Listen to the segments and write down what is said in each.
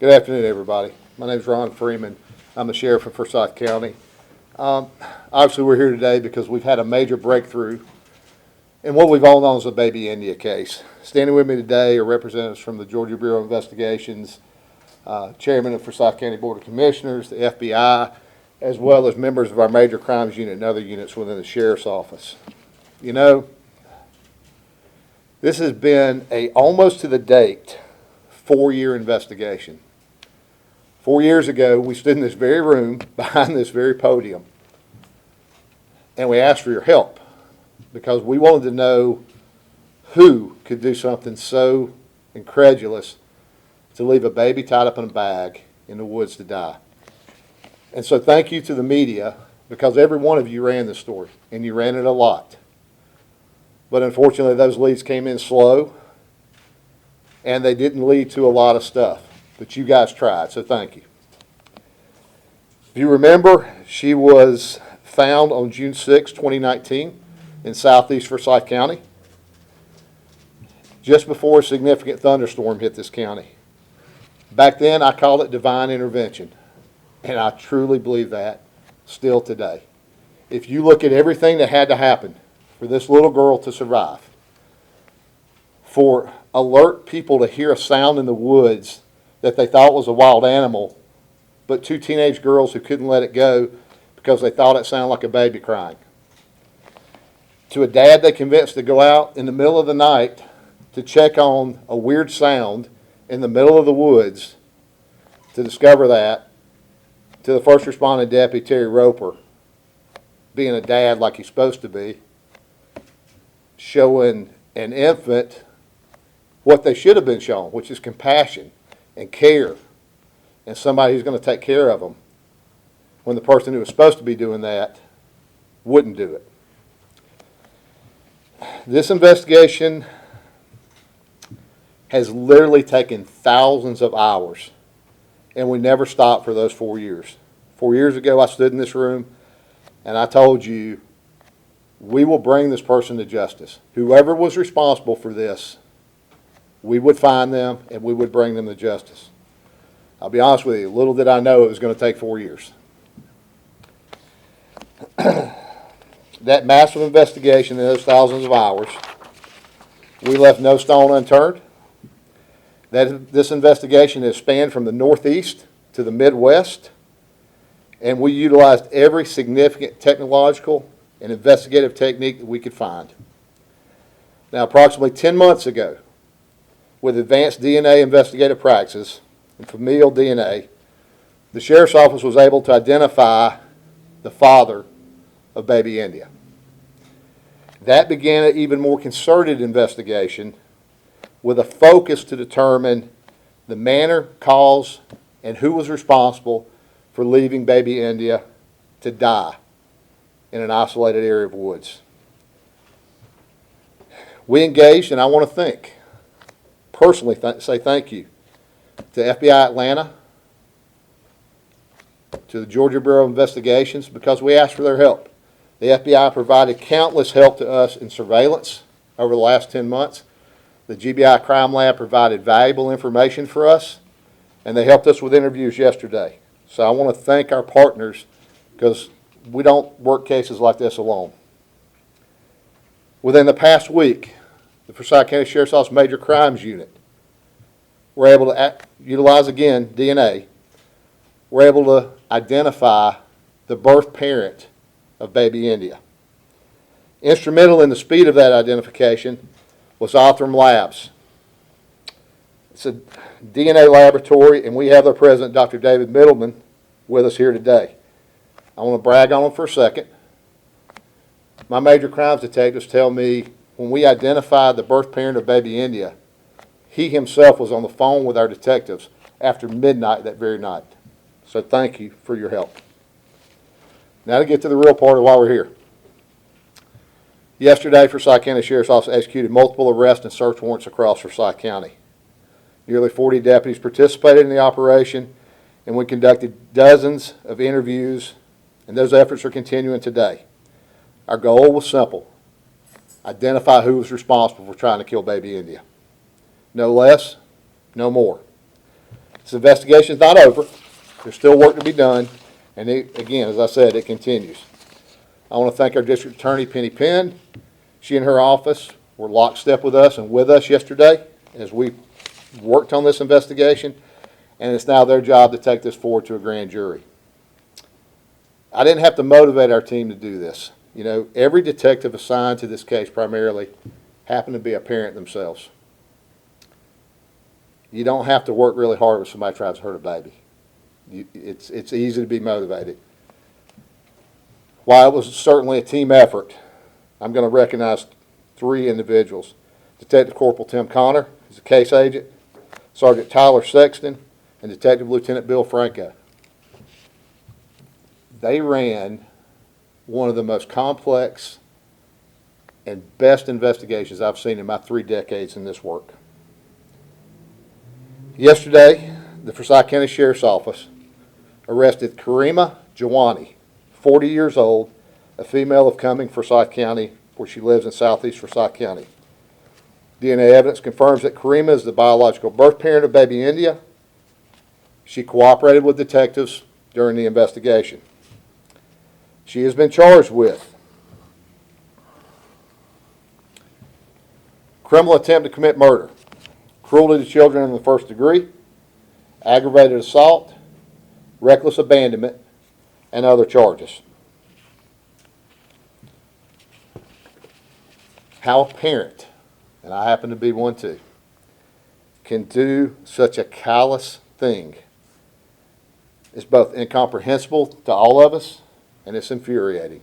Good afternoon, everybody. My name is Ron Freeman. I'm the sheriff of Forsyth County. Obviously, we're here today because we've had a major breakthrough in what we've all known as the Baby India case. Standing with me today are representatives from the Georgia Bureau of Investigations, chairman of Forsyth County Board of Commissioners, the FBI, as well as members of our major crimes unit and other units within the sheriff's office. You know, this has been a almost to the date 4-year investigation. 4 years ago, we stood in this very room behind this very podium and we asked for your help because we wanted to know who could do something so incredulous to leave a baby tied up in a bag in the woods to die. And so thank you to the media, because every one of you ran this story and you ran it a lot. But unfortunately, those leads came in slow and they didn't lead to a lot of stuff. But you guys tried, so thank you. If you remember, she was found on June 6, 2019 in Southeast Forsyth County, just before a significant thunderstorm hit this county. Back then, I called it divine intervention, and I truly believe that still today. If you look at everything that had to happen for this little girl to survive, for alert people to hear a sound in the woods that they thought was a wild animal, but 2 teenage girls who couldn't let it go because they thought it sounded like a baby crying. To a dad they convinced to go out in the middle of the night to check on a weird sound in the middle of the woods to discover that, to the first responding deputy, Terry Roper, being a dad like he's supposed to be, showing an infant what they should have been shown, which is compassion and care, and somebody who's going to take care of them, when the person who was supposed to be doing that wouldn't do it. This investigation has literally taken thousands of hours, and we never stopped for those 4 years. 4 years ago, I stood in this room and I told you, we will bring this person to justice. Whoever was responsible for this, we would find them and we would bring them to justice. I'll be honest with you, little did I know it was going to take 4 years. That massive investigation in those thousands of hours, we left no stone unturned. This investigation has spanned from the Northeast to the Midwest, and we utilized every significant technological and investigative technique that we could find. Now, approximately 10 months ago, with advanced DNA investigative practices and familial DNA, the Sheriff's Office was able to identify the father of baby India. That began an even more concerted investigation with a focus to determine the manner, cause, and who was responsible for leaving baby India to die in an isolated area of woods. We engaged, and I want to personally say thank you to FBI Atlanta, to the Georgia Bureau of Investigations, because we asked for their help. The FBI provided countless help to us in surveillance over the last 10 months. The GBI Crime Lab provided valuable information for us, and they helped us with interviews yesterday. So I want to thank our partners, because we don't work cases like this alone. Within the past week, the Forsyth County Sheriff's Office Major Crimes Unit were able to utilize, again, DNA. We're able to identify the birth parent of baby India. Instrumental in the speed of that identification was Othram Labs. It's a DNA laboratory, and we have their president, Dr. David Middleman, with us here today. I want to brag on him for a second. My major crimes detectives tell me when we identified the birth parent of baby India, he himself was on the phone with our detectives after midnight that very night. So thank you for your help. Now to get to the real part of why we're here. Yesterday, Forsyth County Sheriff's Office executed multiple arrests and search warrants across Forsyth County. Nearly 40 deputies participated in the operation, and we conducted dozens of interviews, and those efforts are continuing today. Our goal was simple: identify who was responsible for trying to kill baby India. No less, no more. This investigation is not over. There's still work to be done, and again, as I said, it continues. I want to thank our District Attorney, Penny Penn. She and her office were lockstep with us and with us yesterday as we worked on this investigation, and it's now their job to take this forward to a grand jury. I didn't have to motivate our team to do this. You know, every detective assigned to this case primarily happened to be a parent themselves. You don't have to work really hard when somebody tries to hurt a baby. It's easy to be motivated. While it was certainly a team effort, I'm going to recognize 3 individuals. Detective Corporal Tim Connor, who's a case agent, Sergeant Tyler Sexton, and Detective Lieutenant Bill Franco. They ran one of the most complex and best investigations I've seen in my 3 decades in this work. Yesterday, the Forsyth County Sheriff's Office arrested Karima Jiwani, 40 years old, a female of Cumming, Forsyth County, where she lives in Southeast Forsyth County. DNA evidence confirms that Karima is the biological birth parent of baby India. She cooperated with detectives during the investigation. She has been charged with criminal attempt to commit murder, cruelty to children in the first degree, aggravated assault, reckless abandonment, and other charges. How a parent, and I happen to be one too, can do such a callous thing is both incomprehensible to all of us, and it's infuriating.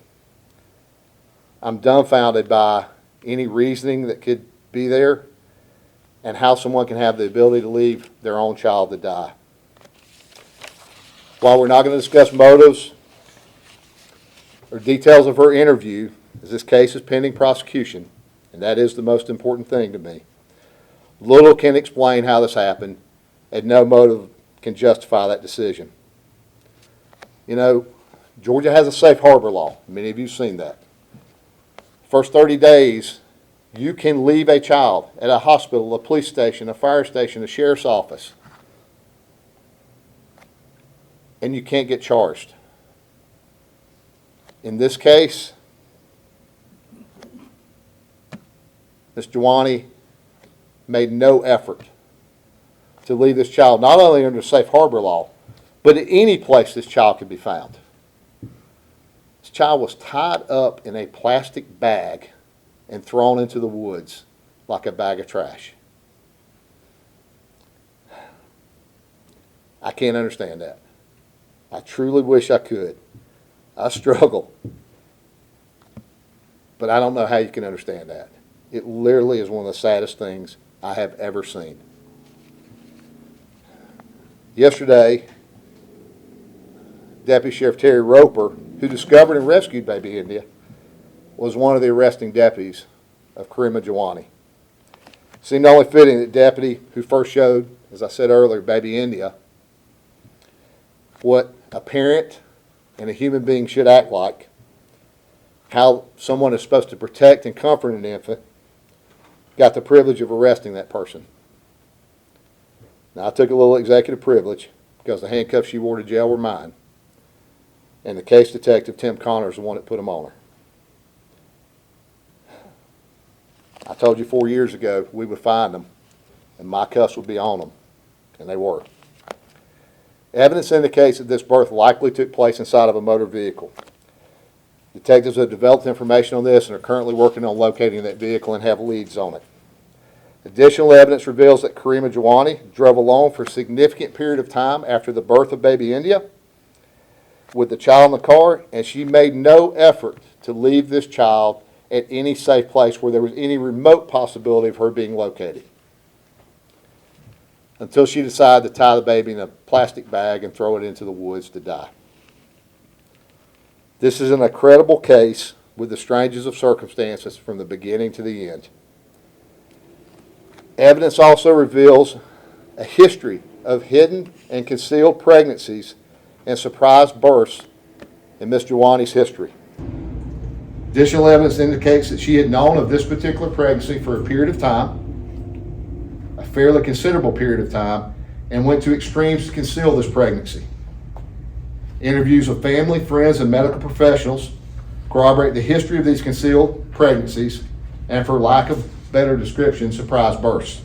I'm dumbfounded by any reasoning that could be there and how someone can have the ability to leave their own child to die. While we're not going to discuss motives or details of her interview, as this case is pending prosecution, and that is the most important thing to me, little can explain how this happened, and no motive can justify that decision. You know, Georgia has a safe harbor law. Many of you have seen that. First 30 days, you can leave a child at a hospital, a police station, a fire station, a sheriff's office, and you can't get charged. In this case, Ms. Jiwani made no effort to leave this child, not only under safe harbor law, but at any place this child could be found. This child was tied up in a plastic bag and thrown into the woods like a bag of trash. I can't understand that. I truly wish I could. I struggle. But I don't know how you can understand that. It literally is one of the saddest things I have ever seen. Yesterday, Deputy Sheriff Terry Roper, who discovered and rescued baby India, was one of the arresting deputies of Karima Jiwani. It seemed only fitting that deputy who first showed, as I said earlier, baby India, what a parent and a human being should act like, how someone is supposed to protect and comfort an infant, got the privilege of arresting that person. Now, I took a little executive privilege because the handcuffs she wore to jail were mine, and the case detective, Tim Connor, is the one that put them on her. I told you 4 years ago we would find them, and my cuffs would be on them, and they were. Evidence indicates that this birth likely took place inside of a motor vehicle. Detectives have developed information on this and are currently working on locating that vehicle and have leads on it. Additional evidence reveals that Karima Jiwani drove alone for a significant period of time after the birth of baby India with the child in the car, and she made no effort to leave this child at any safe place where there was any remote possibility of her being located, until she decided to tie the baby in a plastic bag and throw it into the woods to die. This is an incredible case with the strangest of circumstances from the beginning to the end. Evidence also reveals a history of hidden and concealed pregnancies and surprise births in Ms. Jiwani's history. Additional evidence indicates that she had known of this particular pregnancy for a period of time, a fairly considerable period of time, and went to extremes to conceal this pregnancy. Interviews of family, friends, and medical professionals corroborate the history of these concealed pregnancies and, for lack of better description, surprise births.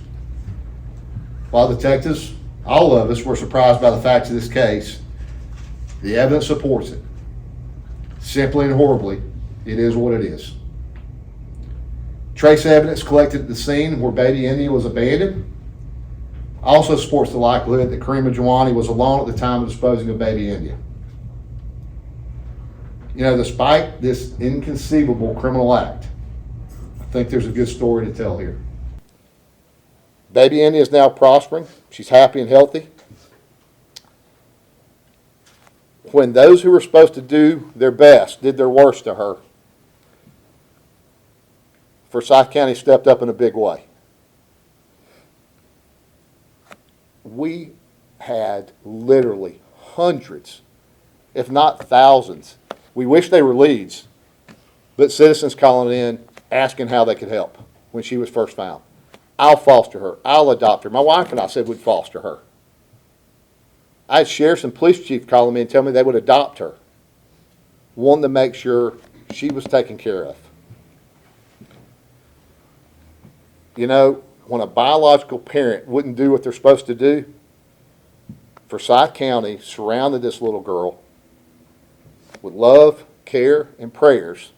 While detectives, all of us, were surprised by the facts of this case, the evidence supports it. Simply and horribly, it is what it is. Trace evidence collected at the scene where baby India was abandoned also supports the likelihood that Karima Jiwani was alone at the time of disposing of baby India. You know, despite this inconceivable criminal act, I think there's a good story to tell here. Baby India is now prospering. She's happy and healthy. When those who were supposed to do their best did their worst to her, Forsyth County stepped up in a big way. We had literally hundreds, if not thousands. We wish they were leads, but citizens calling in asking how they could help when she was first found. I'll foster her. I'll adopt her. My wife and I said we'd foster her. I had sheriffs and police chiefs calling me and telling me they would adopt her, wanting to make sure she was taken care of. You know, when a biological parent wouldn't do what they're supposed to do, Forsyth County surrounded this little girl with love, care, and prayers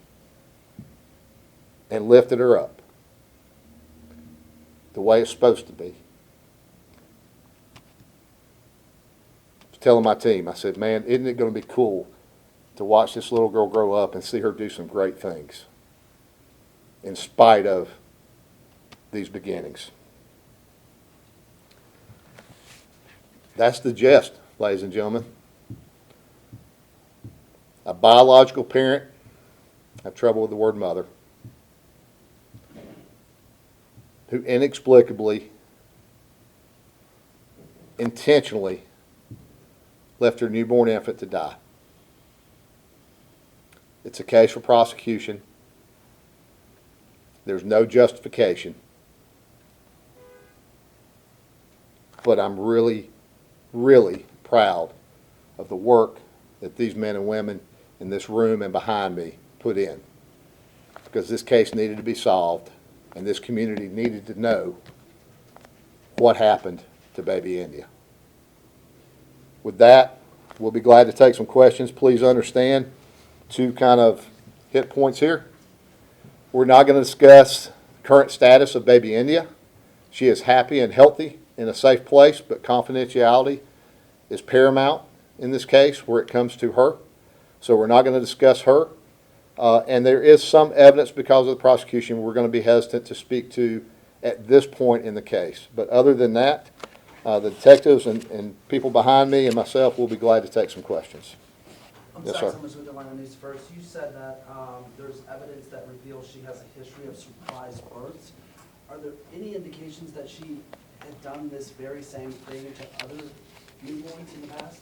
and lifted her up the way it's supposed to be. I was telling my team, I said, man, isn't it going to be cool to watch this little girl grow up and see her do some great things in spite of these beginnings. That's the gist, ladies and gentlemen. A biological parent, I have trouble with the word mother, who inexplicably, intentionally left her newborn infant to die. It's a case for prosecution. There's no justification. But I'm really, really proud of the work that these men and women in this room and behind me put in, because this case needed to be solved and this community needed to know what happened to baby India. With that, we'll be glad to take some questions. Please understand two kind of hit points here. We're not going to discuss current status of baby India. She is happy and healthy in a safe place, but confidentiality is paramount in this case where it comes to her. So we're not going to discuss her. And there is some evidence because of the prosecution we're going to be hesitant to speak to at this point in the case. But other than that, the detectives and people behind me and myself will be glad to take some questions. Yes, sir. With the Atlanta News First, you said that there's evidence that reveals she has a history of surprise births. Are there any indications that she had done this very same thing to other newborns in the past?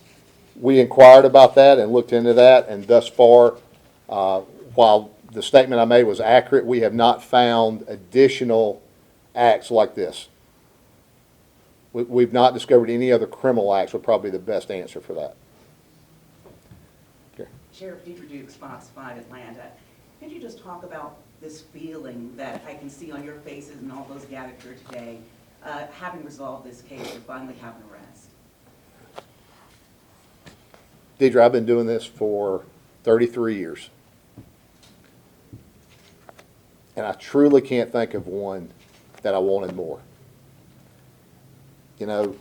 We inquired about that and looked into that, and thus far, while the statement I made was accurate, we have not found additional acts like this. We've not discovered any other criminal acts would probably be the best answer for that. Okay. Sheriff Deidre Dukes, Fox 5 Atlanta. Could you just talk about this feeling that I can see on your faces and all those gathered here today, having resolved this case and finally have an arrest? Deidre, I've been doing this for 33 years. And I truly can't think of one that I wanted more. You know,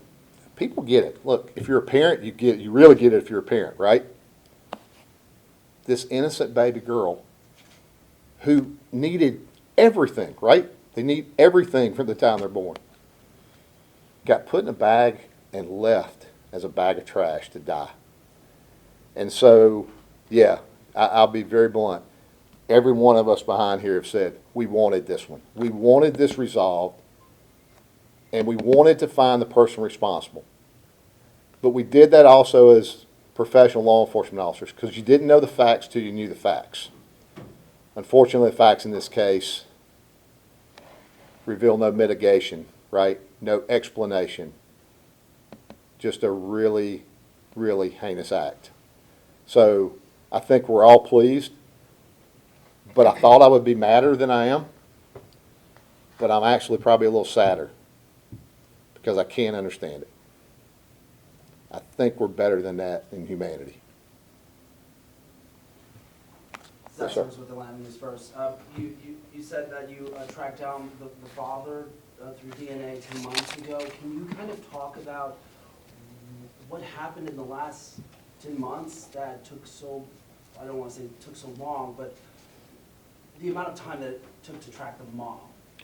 people get it. Look, if you're a parent, you really get it if you're a parent, right? This innocent baby girl who needed everything, right? They need everything from the time they're born. Got put in a bag and left as a bag of trash to die. And so, yeah, I'll be very blunt. Every one of us behind here have said, we wanted this one. We wanted this resolved, and we wanted to find the person responsible. But we did that also as professional law enforcement officers because you didn't know the facts till you knew the facts. Unfortunately, the facts in this case reveal no mitigation, right? No explanation just a really, really heinous act. So I think we're all pleased, but I thought I would be madder than I am, but I'm actually probably a little sadder because I can't understand it. I think we're better than that in humanity. Yes, sir. Sessions with the Land News first. You said that you tracked down the father through DNA 10 months ago. Can you kind of talk about what happened in the last 10 months that took so, I don't want to say took so long, but the amount of time that it took to track the mom?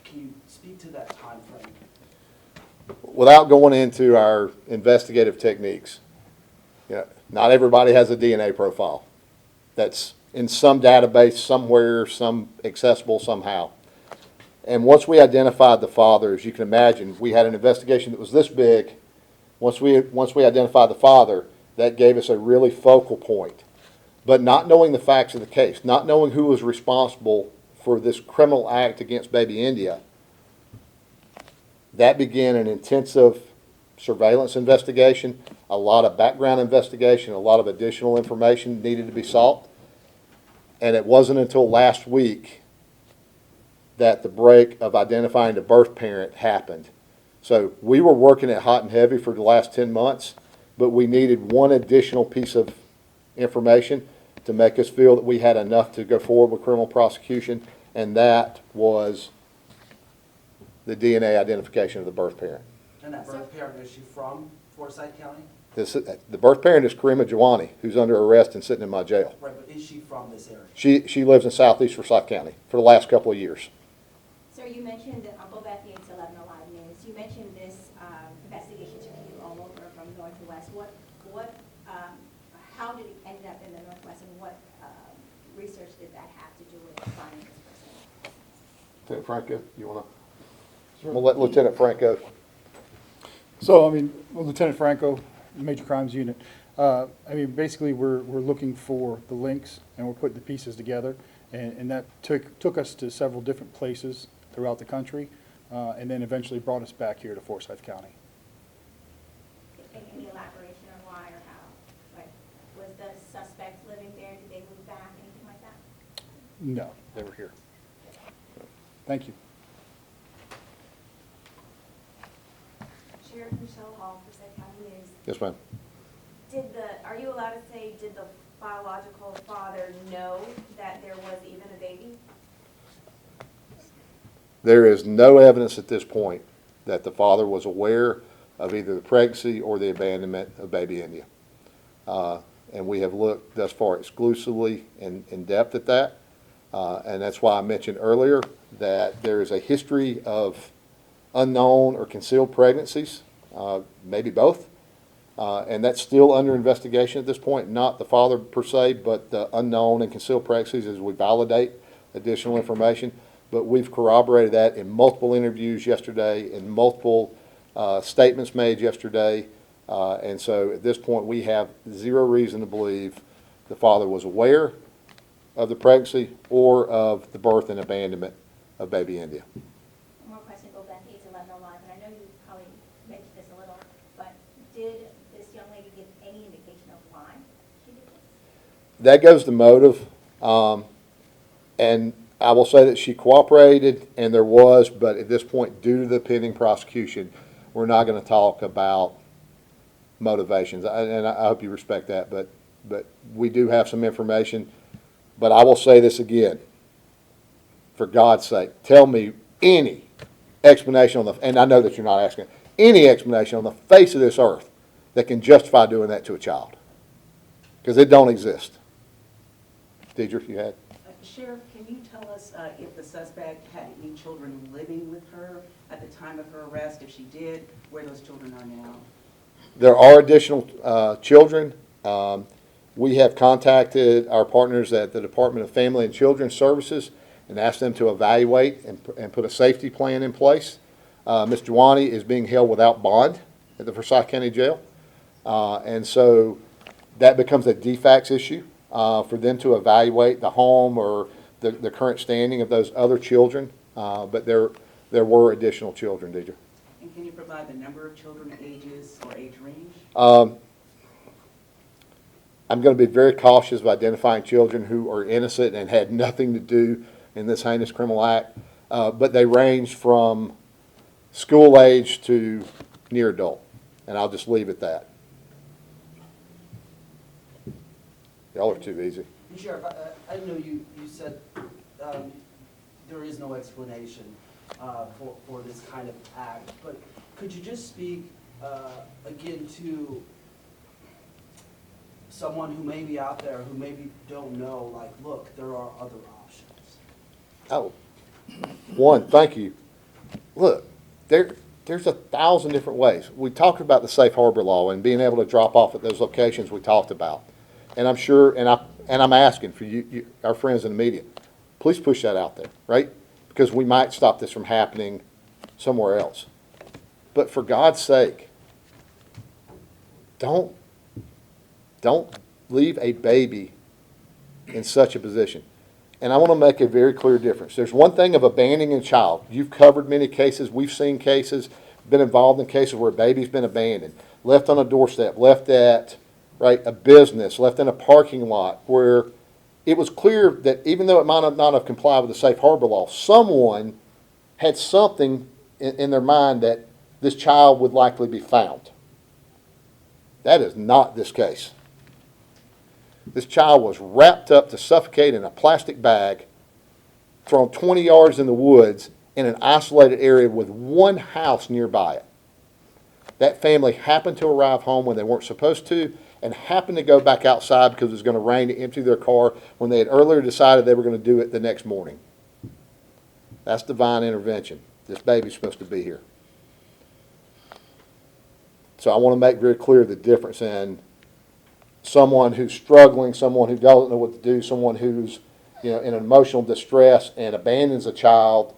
Can you speak to that time frame? Without going into our investigative techniques, not everybody has a DNA profile that's in some database somewhere, some accessible somehow. And once we identified the father, as you can imagine, we had an investigation that was this big. Once we identified the father, that gave us a really focal point. But not knowing the facts of the case, not knowing who was responsible for this criminal act against baby India, that began an intensive surveillance investigation, a lot of background investigation, a lot of additional information needed to be sought. And it wasn't until last week that the break of identifying the birth parent happened. So we were working it hot and heavy for the last 10 months, but we needed one additional piece of information to make us feel that we had enough to go forward with criminal prosecution, and that was the DNA identification of the birth parent. And that birth parent, is she from Forsyth County? The birth parent is Karima Jiwani, who's under arrest and sitting in my jail. Right, but is she from this area? She lives in Southeast Forsyth County for the last couple of years. Sir, you mentioned, I'll go back to 11 Alive News. You mentioned this investigation took you all over from north to west. How did it end up in the Northwest, and what research did that have to do with finding this person? Lieutenant Franco, you want to? We'll let Lieutenant Franco. So, Lieutenant Franco, Major Crimes Unit. Basically, we're looking for the links, and we're putting the pieces together, and that took us to several different places throughout the country, and then eventually brought us back here to Forsyth County. Any elaboration on why or how? Like, was the suspect living there? Did they move back? Anything like that? No, they were here. Thank you. Sheriff Michelle Hall, Forsyth County News. Yes, ma'am. Are you allowed to say, did the biological father know that there was even a baby? There is no evidence at this point that the father was aware of either the pregnancy or the abandonment of baby India. And we have looked thus far exclusively in depth at that. And that's why I mentioned earlier that there is a history of unknown or concealed pregnancies, maybe both. And that's still under investigation at this point, not the father per se, but the unknown and concealed pregnancies as we validate additional information. But we've corroborated that in multiple interviews yesterday, in multiple statements made yesterday. And so at this point, we have zero reason to believe the father was aware of the pregnancy or of the birth and abandonment of baby India. One more question, go back to 11 Alive, and I know you probably mentioned this a little, but did this young lady give any indication of why she did this? That goes to motive. And I will say that she cooperated, and there was, but at this point, due to the pending prosecution, we're not going to talk about motivations. And I hope you respect that, but we do have some information. But I will say this again, for God's sake, tell me any explanation on the, and I know that you're not asking, any explanation on the face of this earth that can justify doing that to a child. Because it don't exist. Deidre, you had? Sheriff, can you tell us if the suspect had any children living with her at the time of her arrest? If she did, where those children are now? There are additional children. We have contacted our partners at the Department of Family and Children's Services and asked them to evaluate and put a safety plan in place. Ms. Jiwani is being held without bond at the Forsyth County Jail. And so that becomes a defects issue for them to evaluate the home or the current standing of those other children. But there were additional children, Deidre. And Can you provide the number of children, ages, or age range? I'm going to be very cautious of identifying children who are innocent and had nothing to do in this heinous criminal act, but they range from school age to near adult, and I'll just leave it at that. Y'all are too easy. Sheriff, I know you said there is no explanation for this kind of act, but could you just speak again to someone who may be out there who maybe don't know, like, look, there are other options? Oh, one, thank you. Look, there's 1,000 different ways. We talked about the safe harbor law and being able to drop off at those locations we talked about. And I'm sure, and I'm asking for you, our friends in the media, please push that out there, right? Because we might stop this from happening somewhere else. But for God's sake, don't leave a baby in such a position. And I want to make a very clear difference. There's one thing of abandoning a child. You've covered many cases. We've seen cases, been involved in cases where a baby's been abandoned, left on a doorstep, left at a business, left in a parking lot, where it was clear that even though it might not have complied with the safe harbor law, someone had something in their mind that this child would likely be found. That is not this case. This child was wrapped up to suffocate in a plastic bag, thrown 20 yards in the woods in an isolated area with one house nearby it. That family happened to arrive home when they weren't supposed to, and happened to go back outside because it was going to rain to empty their car when they had earlier decided they were going to do it the next morning. That's divine intervention. This baby's supposed to be here. So I want to make very clear the difference in someone who's struggling, someone who doesn't know what to do, someone who's in emotional distress and abandons a child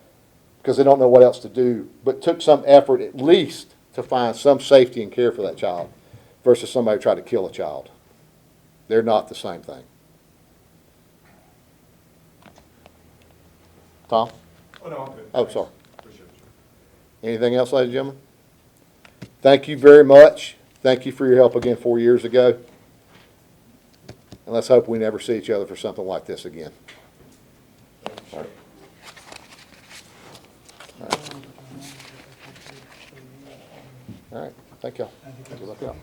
because they don't know what else to do, but took some effort at least to find some safety and care for that child, versus somebody who tried to kill a child. They're not the same thing. Tom? Oh, no, I'm good. Oh, Thanks. sorry. Appreciate it. Anything else, ladies and gentlemen? Thank you very much. Thank you for your help again 4 years ago. And let's hope we never see each other for something like this again. Thank you, Sheriff. All right. Thank y'all. Good luck, y'all.